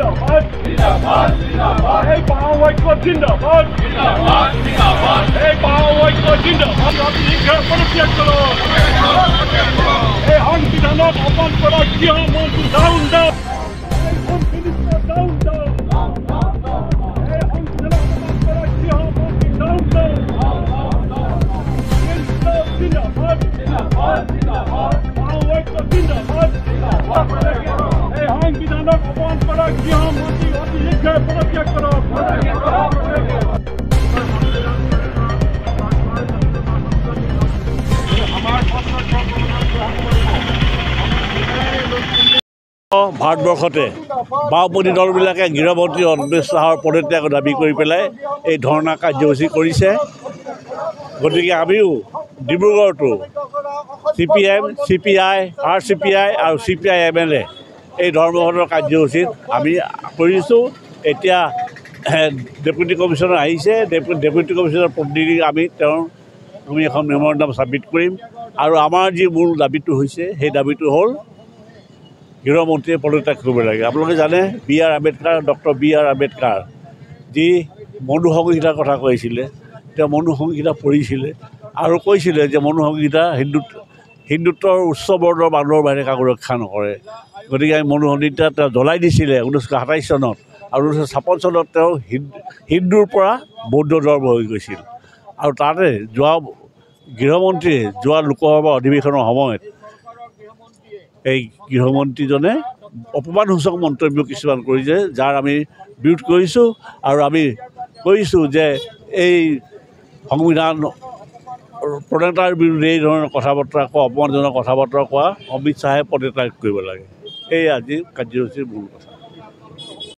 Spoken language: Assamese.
জিন্দাবাদ জিন্দাবাদ জিন্দাবাদ এই বাংলাদেশ জিন্দাবাদ জিন্দাবাদ জিন্দাবাদ এই বাংলাদেশ জিন্দাবাদ আপনি শিক্ষার পরিত্যাগ করুন এই সংবিধানক অপমান করা গৃহমন্ত্রী ডাউন ডাউন এই হোম মিনিস্টার ডাউন ডাউন এই সংবিধানক অপমান করা গৃহমন্ত্রী ডাউন ডাউন জিন্দাবাদ জিন্দাবাদ জিন্দাবাদ বাংলাদেশ জিন্দাবাদ জিন্দাবাদ এই সংবিধানক অপমান করা গৃহমন্ত্রী আপনি শিক্ষার পরিত্যাগ করুন ভাৰতবৰ্ষতে বাওঁপন্থী দলবিলাকে গৃহমন্ত্ৰী অনিমেষ চাহৰ পদত্যাগ দাবী কৰি পেলাই এই ধৰ্ণা কাৰ্যসূচী কৰিছে। গতিকে আমিও ডিব্ৰুগড়তো CPM, CPI, RCPI আৰু CPI-ML এই ধৰ্মঘটৰ কাৰ্যসূচীত আমি কৰিছোঁ। এতিয়া ডেপুটি কমিশ্যনাৰ আহিছে, ডেপুটি কমিশ্যনাৰ প্ৰতিনিধি আমি এখন মেমৰেণ্ডাম ছাবমিট কৰিম। আৰু আমাৰ যি মূল দাবীটো হৈছে সেই দাবীটো হ'ল গৃহমন্ত্ৰীয়ে পদত্যাগ কৰিব লাগে। আপোনালোকে জানে ডক্টৰ B.R. আম্বেদকাৰ যি মনু সংহিতাৰ কথা কৈছিলে, তেওঁ মনু সংহিতা পঢ়িছিলে আৰু কৈছিলে যে মনু সংহিতা হিন্দুত্বৰ উচ্চ বৰ্ণৰ মানুহৰ বাহিৰে কাকো ৰক্ষা নকৰে। গতিকে আমি মনু সংহিতা তেওঁ জ্বলাই দিছিলে 1927 চনত আৰু 1956 চনত তেওঁ হিন্দুৰ পৰা বৌদ্ধ ধৰ্ম হৈ গৈছিল। আৰু তাতে গৃহমন্ত্ৰীয়ে যোৱা লোকসভা অধিৱেশনৰ সময়ত এই গৃহমন্ত্ৰীজনে অপমানসূচক মন্তব্য কিছুমান কৰিছে, যাৰ আমি বিৰোধ কৰিছোঁ। আৰু আমি কৈছোঁ যে এই সংবিধান প্ৰণেতাৰ বিৰুদ্ধে এই ধৰণৰ কথা বতৰা কোৱা, অপমানজনক কথা বতৰা কোৱা অমিত শ্বাহে পদত্যাগ কৰিব লাগে। এই আজি কাৰ্যসূচীৰ মূল কথা।